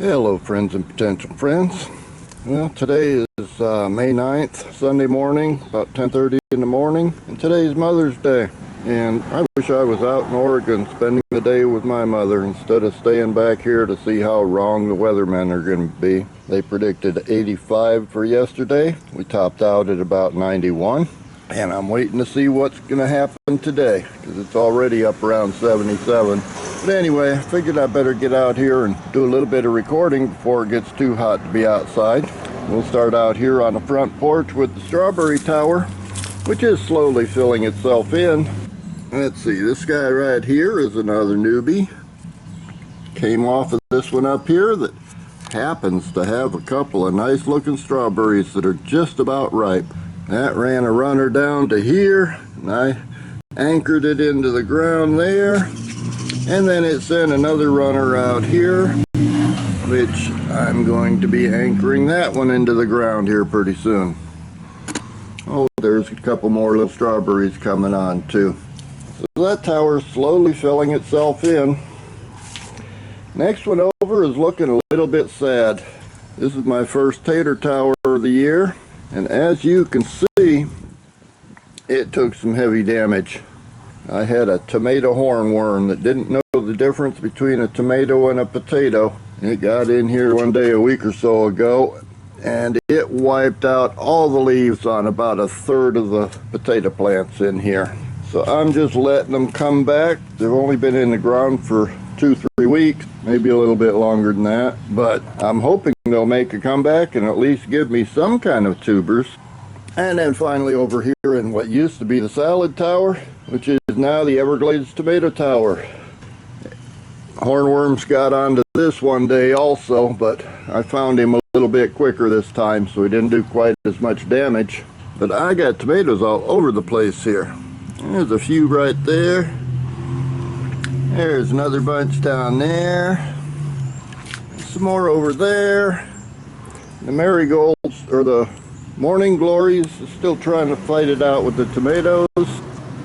Hello friends and potential friends. Well, today is May 9th, Sunday morning, about 10:30 in the morning, and today's Mother's Day. And I wish I was out in Oregon spending the day with my mother instead of staying back here to see how wrong the weathermen are going to be. They predicted 85 for yesterday. We topped out at about 91. And I'm waiting to see what's going to happen today, because it's already up around 77. But anyway, I figured I better get out here and do a little bit of recording before it gets too hot to be outside. We'll start out here on the front porch with the strawberry tower, which is slowly filling itself in. Let's see, this guy right here is another newbie. Came off of this one up here that happens to have a couple of nice looking strawberries that are just about ripe. That ran a runner down to here, and I anchored it into the ground there, and then it sent another runner out here, which I'm going to be anchoring that one into the ground here pretty soon. Oh, there's a couple more little strawberries coming on too. So that tower's slowly filling itself in. Next one over is looking a little bit sad. This is my first tater tower of the year. And as you can see, it took some heavy damage. I had a tomato hornworm that didn't know the difference between a tomato and a potato. It got in here one day a week or so ago, and it wiped out all the leaves on about a third of the potato plants in here. So I'm just letting them come back. They've only been in the ground for 2-3 weeks, maybe a little bit longer than that, but I'm hoping they'll make a comeback and at least give me some kind of tubers. And then finally over here in what used to be the salad tower, which is now the Everglades Tomato Tower. Hornworms got onto this one day also, but I found him a little bit quicker this time, so he didn't do quite as much damage. But I got tomatoes all over the place here. There's a few right there. There's another bunch down there. Some more over there. The marigolds, or the morning glories, is still trying to fight it out with the tomatoes.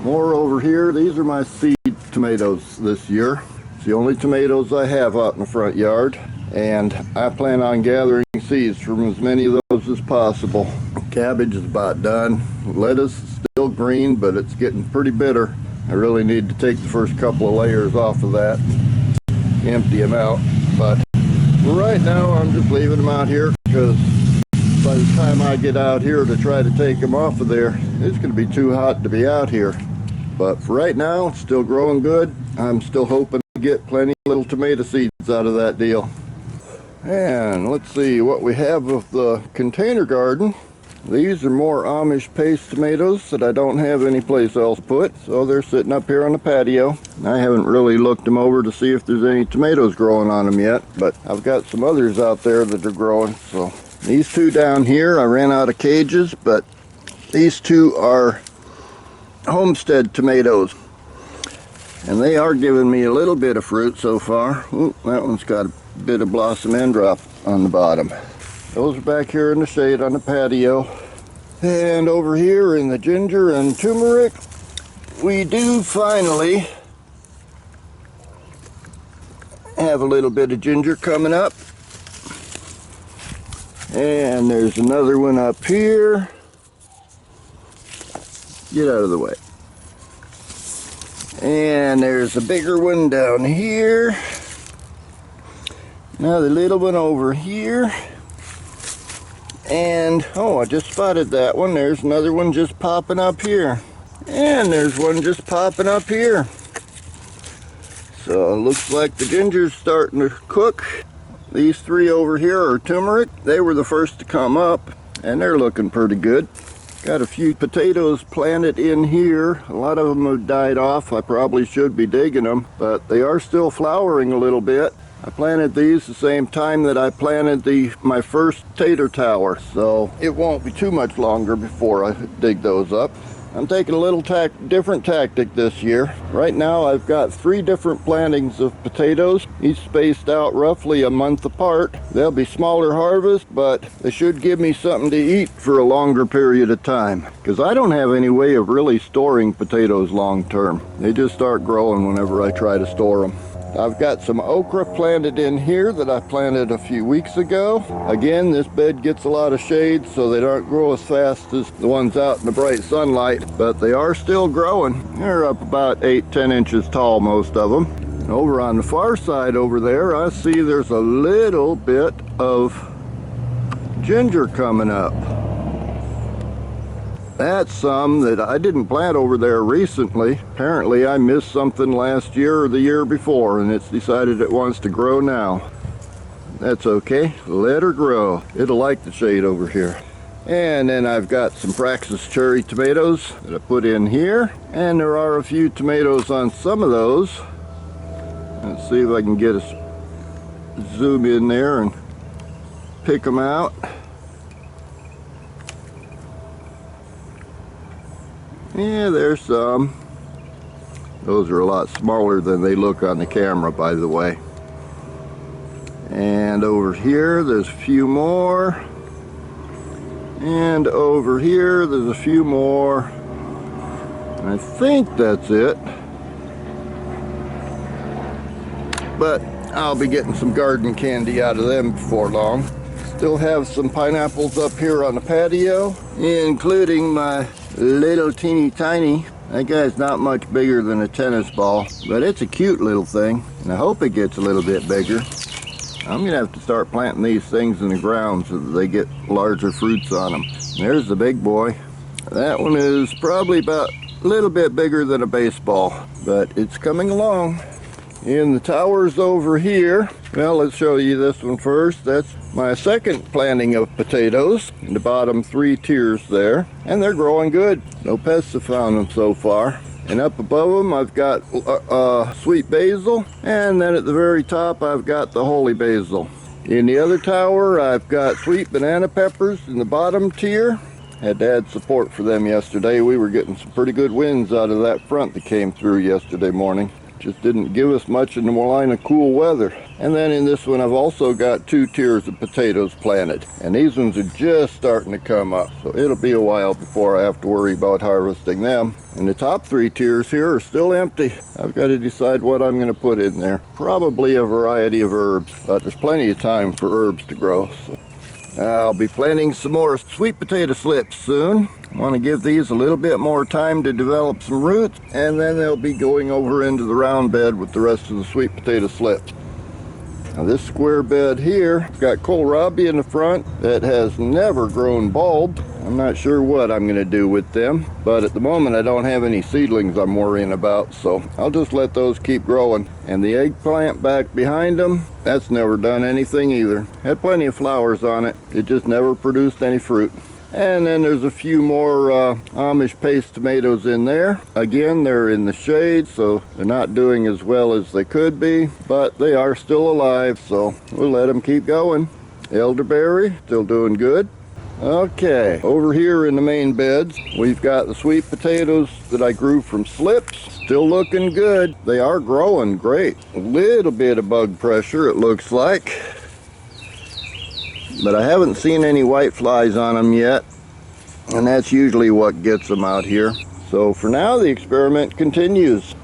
More over here. These are my seed tomatoes this year. It's the only tomatoes I have out in the front yard. And I plan on gathering seeds from as many of those as possible. Cabbage is about done. Lettuce is still green, but it's getting pretty bitter. I really need to take the first couple of layers off of that, empty them out. But right now I'm just leaving them out here because by the time I get out here to try to take them off of there, it's going to be too hot to be out here. But for right now, it's still growing good. I'm still hoping to get plenty of little tomato seeds out of that deal. And let's see what we have of the container garden. These are more Amish paste tomatoes that I don't have any place else to put, so they're sitting up here on the patio. I haven't really looked them over to see if there's any tomatoes growing on them yet, but I've got some others out there that are growing. So these two down here, I ran out of cages, but these two are Homestead Tomatoes, and they are giving me a little bit of fruit so far. Ooh, that one's got a bit of blossom end drop on the bottom. Those are back here in the shade on the patio. And over here in the ginger and turmeric, we do finally have a little bit of ginger coming up. And there's another one up here. Get out of the way. And there's a bigger one down here. Another little one over here. And, oh, I just spotted that one. There's another one just popping up here. And there's one just popping up here. So it looks like the ginger's starting to cook. These three over here are turmeric. They were the first to come up, and they're looking pretty good. Got a few potatoes planted in here. A lot of them have died off. I probably should be digging them, but they are still flowering a little bit. I planted these the same time that I planted my first tater tower, so it won't be too much longer before I dig those up. I'm taking a little different tactic this year. Right now I've got 3 different plantings of potatoes, each spaced out roughly a month apart. They'll be smaller harvests, but they should give me something to eat for a longer period of time, because I don't have any way of really storing potatoes long term. They just start growing whenever I try to store them. I've got some okra planted in here that I planted a few weeks ago. Again, this bed gets a lot of shade, so they don't grow as fast as the ones out in the bright sunlight, but they are still growing. They're up about 8-10 inches tall, most of them. And over on the far side over there, I see there's a little bit of ginger coming up. That's some that I didn't plant over there recently. Apparently I missed something last year or the year before, and it's decided it wants to grow now. That's okay, let her grow. It'll like the shade over here. And then I've got some Praxis cherry tomatoes that I put in here, and there are a few tomatoes on some of those. Let's see if I can get a zoom in there and pick them out. Yeah, there's some. Those are a lot smaller than they look on the camera, by the way. And over here, there's a few more. And over here, there's a few more. And I think that's it. But I'll be getting some garden candy out of them before long. Still have some pineapples up here on the patio, including my little teeny tiny. That guy's not much bigger than a tennis ball, but it's a cute little thing, and I hope it gets a little bit bigger. I'm gonna have to start planting these things in the ground so that they get larger fruits on them. There's the big boy. That one is probably about a little bit bigger than a baseball, but it's coming along. In the towers over here, well, let's show you this one first. That's my second planting of potatoes in the bottom 3 tiers there, and they're growing good. No pests have found them so far. And up above them I've got sweet basil, and then at the very top I've got the holy basil. In the other tower I've got sweet banana peppers in the bottom tier. Had to add support for them yesterday. We were getting some pretty good winds out of that front that came through yesterday morning. Just didn't give us much in the line of cool weather. And then in this one I've also got 2 tiers of potatoes planted, and these ones are just starting to come up, so it'll be a while before I have to worry about harvesting them. And the top 3 tiers here are still empty. I've got to decide what I'm going to put in there. Probably a variety of herbs, but there's plenty of time for herbs to grow. So I'll be planting some more sweet potato slips soon. I want to give these a little bit more time to develop some roots, and then they'll be going over into the round bed with the rest of the sweet potato slips. Now this square bed here, got kohlrabi in the front that has never grown bulb. I'm not sure what I'm going to do with them, but at the moment I don't have any seedlings I'm worrying about, so I'll just let those keep growing. And the eggplant back behind them, that's never done anything either. Had plenty of flowers on it, it just never produced any fruit. And then there's a few more Amish paste tomatoes in there. Again, they're in the shade, so they're not doing as well as they could be, but they are still alive, so we'll let them keep going. Elderberry, still doing good. Okay, over here in the main beds, we've got the sweet potatoes that I grew from slips. Still looking good. They are growing great. A little bit of bug pressure, it looks like. But I haven't seen any white flies on them yet, and that's usually what gets them out here. So for now the experiment continues.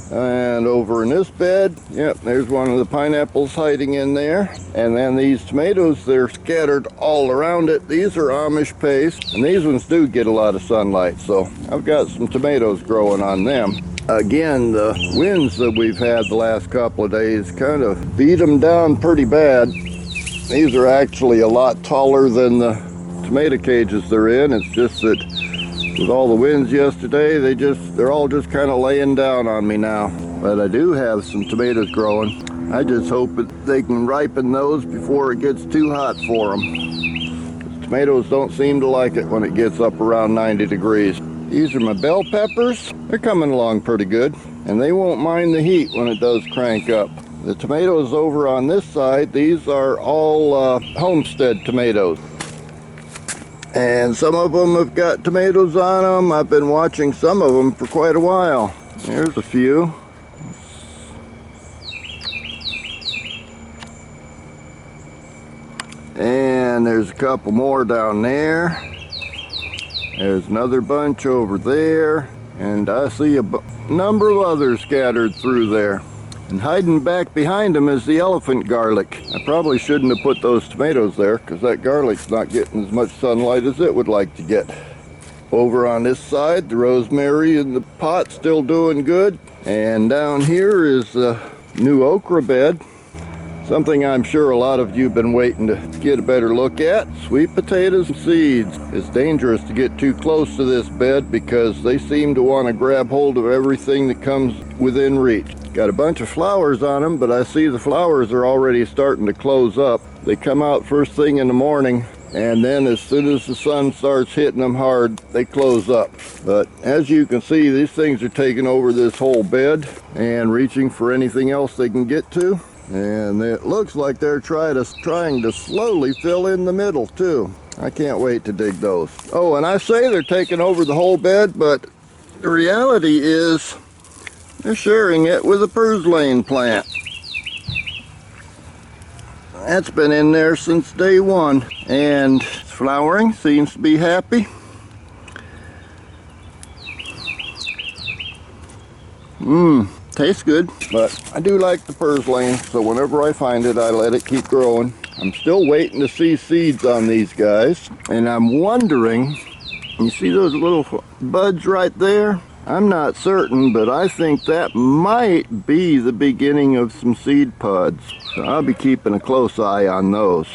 And over in this bed, yep, there's one of the pineapples hiding in there. And then these tomatoes, they're scattered all around it. These are Amish paste, and these ones do get a lot of sunlight, so I've got some tomatoes growing on them. Again, the winds that we've had the last couple of days kind of beat them down pretty bad. These are actually a lot taller than the tomato cages they're in. It's just that with all the winds yesterday, they're all just kind of laying down on me now. But I do have some tomatoes growing. I just hope that they can ripen those before it gets too hot for them. Tomatoes don't seem to like it when it gets up around 90 degrees. These are my bell peppers. They're coming along pretty good, and they won't mind the heat when it does crank up. The tomatoes over on this side, these are all Homestead Tomatoes. And some of them have got tomatoes on them. I've been watching some of them for quite a while. There's a few. And there's a couple more down there. There's another bunch over there. And I see a number of others scattered through there. And hiding back behind them is the elephant garlic. I probably shouldn't have put those tomatoes there because that garlic's not getting as much sunlight as it would like to get. Over on this side, the rosemary in the pot still doing good. And down here is the new okra bed. Something I'm sure a lot of you have been waiting to get a better look at. Sweet potatoes and seeds. It's dangerous to get too close to this bed because they seem to want to grab hold of everything that comes within reach. Got a bunch of flowers on them, but I see the flowers are already starting to close up. They come out first thing in the morning, and then as soon as the sun starts hitting them hard, they close up. But as you can see, these things are taking over this whole bed and reaching for anything else they can get to. And it looks like they're trying to slowly fill in the middle too. I can't wait to dig those. Oh, and I say they're taking over the whole bed, but the reality is they're sharing it with a purslane plant. That's been in there since day one, and it's flowering, seems to be happy. Tastes good, but I do like the purslane, so whenever I find it, I let it keep growing. I'm still waiting to see seeds on these guys, and I'm wondering, you see those little buds right there? I'm not certain, but I think that might be the beginning of some seed pods. So I'll be keeping a close eye on those.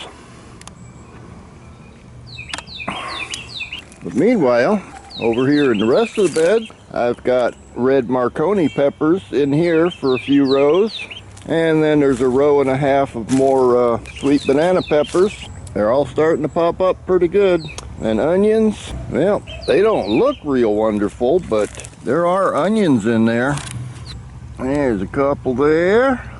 But meanwhile, over here in the rest of the bed, I've got red Marconi peppers in here for a few rows. And then there's a row and a half of more sweet banana peppers. They're all starting to pop up pretty good. And onions, well, they don't look real wonderful, but there are onions in there. There's a couple there.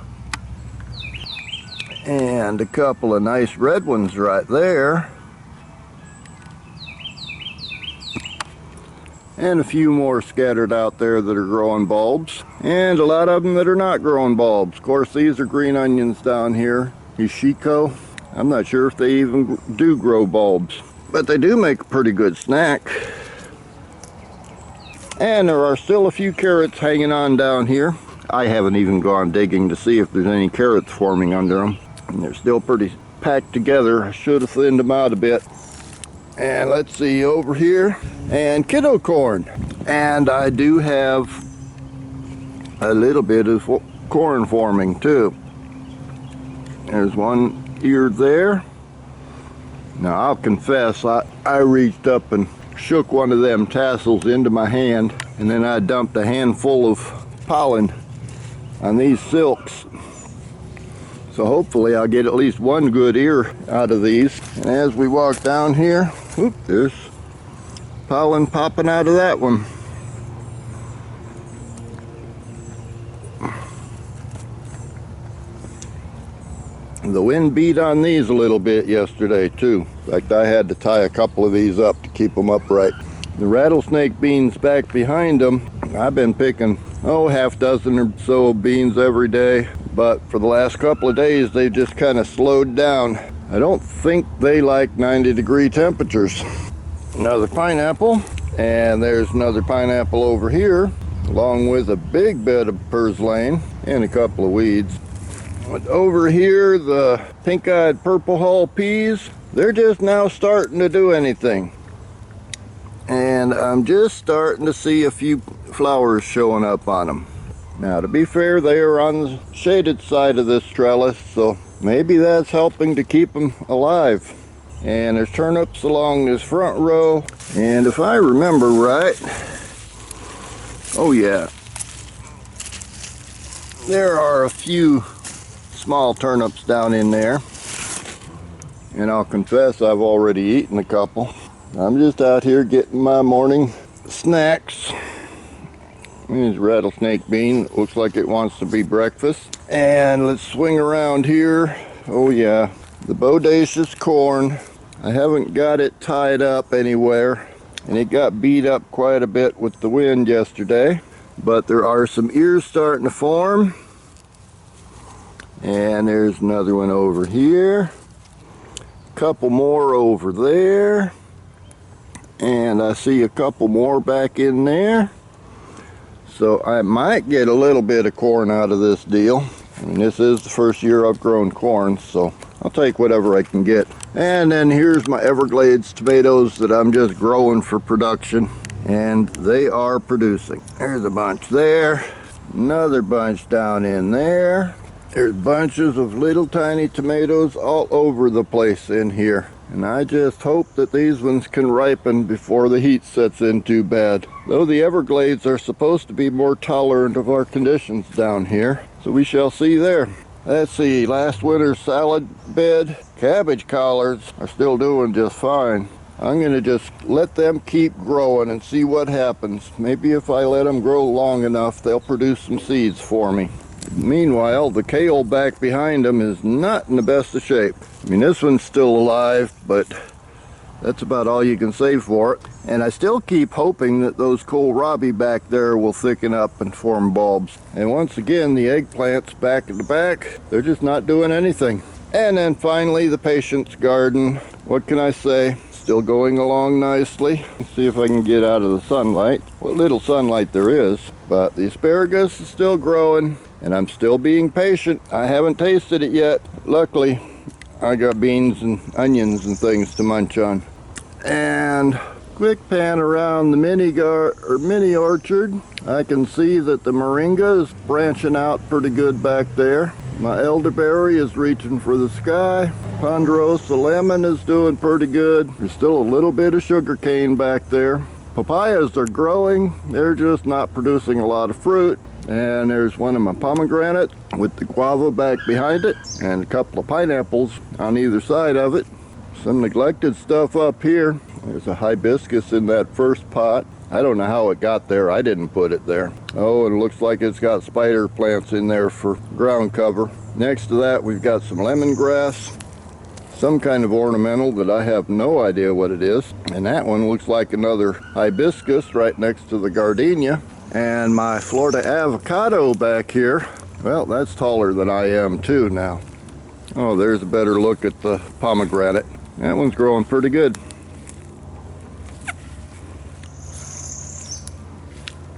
And a couple of nice red ones right there. And a few more scattered out there that are growing bulbs. And a lot of them that are not growing bulbs. Of course, these are green onions down here. Ishiko. I'm not sure if they even do grow bulbs. But they do make a pretty good snack. And there are still a few carrots hanging on down here. I haven't even gone digging to see if there's any carrots forming under them. And they're still pretty packed together. I should have thinned them out a bit. And let's see over here. And kiddo corn. And I do have a little bit of corn forming too. There's one ear there. Now I'll confess, I reached up and shook one of them tassels into my hand, and then I dumped a handful of pollen on these silks. So hopefully I'll get at least one good ear out of these. And as we walk down here, whoop, there's pollen popping out of that one. The wind beat on these a little bit yesterday too. In fact, I had to tie a couple of these up to keep them upright. The rattlesnake beans back behind them, I've been picking, half dozen or so beans every day. But for the last couple of days, they just kind of slowed down. I don't think they like 90-degree temperatures. Another pineapple, and there's another pineapple over here, along with a big bed of purslane and a couple of weeds. But over here, the pink-eyed purple hull peas, they're just now starting to do anything. And I'm just starting to see a few flowers showing up on them. Now, to be fair, they are on the shaded side of this trellis, so maybe that's helping to keep them alive. And there's turnips along this front row. And if I remember right, oh yeah, there are a few small turnips down in there. And I'll confess, I've already eaten a couple. I'm just out here getting my morning snacks. There's rattlesnake bean. Looks like it wants to be breakfast. And let's swing around here. Oh yeah, the bodacious corn. I haven't got it tied up anywhere, and it got beat up quite a bit with the wind yesterday. But there are some ears starting to form. And there's another one over here. A couple more over there. And I see a couple more back in there. So I might get a little bit of corn out of this deal. I mean, this is the first year I've grown corn, so I'll take whatever I can get. And then here's my Everglades tomatoes that I'm just growing for production. And they are producing. There's a bunch there. Another bunch down in there. There's bunches of little tiny tomatoes all over the place in here. And I just hope that these ones can ripen before the heat sets in too bad. Though the Everglades are supposed to be more tolerant of our conditions down here. So we shall see there. Let's see, last winter's salad bed, cabbage collards are still doing just fine. I'm going to just let them keep growing and see what happens. Maybe if I let them grow long enough, they'll produce some seeds for me. Meanwhile, the kale back behind them is not in the best of shape. I mean, this one's still alive, but that's about all you can say for it. And I still keep hoping that those kohlrabi back there will thicken up and form bulbs. And once again, the eggplants back at the back, they're just not doing anything. And then finally, the patience garden. What can I say? Still going along nicely. Let's see if I can get out of the sunlight. What little sunlight there is. But the asparagus is still growing, and I'm still being patient. I haven't tasted it yet. Luckily, I got beans and onions and things to munch on. And quick pan around the mini orchard. I can see that the moringa is branching out pretty good back there. My elderberry is reaching for the sky. Ponderosa lemon is doing pretty good. There's still a little bit of sugar cane back there. Papayas are growing. They're just not producing a lot of fruit. And there's one of my pomegranates with the guava back behind it, and a couple of pineapples on either side of it. Some neglected stuff up here. There's a hibiscus in that first pot. I don't know how it got there. I didn't put it there. Oh, and it looks like it's got spider plants in there for ground cover. Next to that, we've got some lemongrass, some kind of ornamental that I have no idea what it is. And that one looks like another hibiscus right next to the gardenia. And my Florida avocado back here, well, that's taller than I am too now. Oh, there's a better look at the pomegranate. That one's growing pretty good.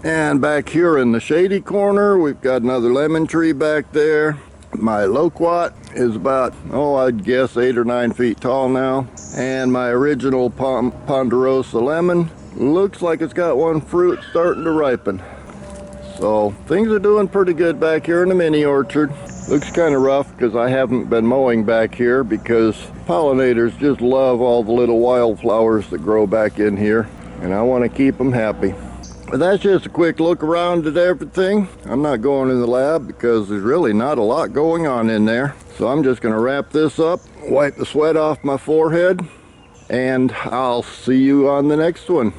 And back here in the shady corner, we've got another lemon tree back there. My loquat is about, I'd guess 8 or 9 feet tall now. And my original ponderosa lemon looks like it's got one fruit starting to ripen. So things are doing pretty good back here in the mini orchard. Looks kind of rough because I haven't been mowing back here because pollinators just love all the little wildflowers that grow back in here. And I want to keep them happy. But that's just a quick look around at everything. I'm not going in the lab because there's really not a lot going on in there. So I'm just going to wrap this up, wipe the sweat off my forehead, and I'll see you on the next one.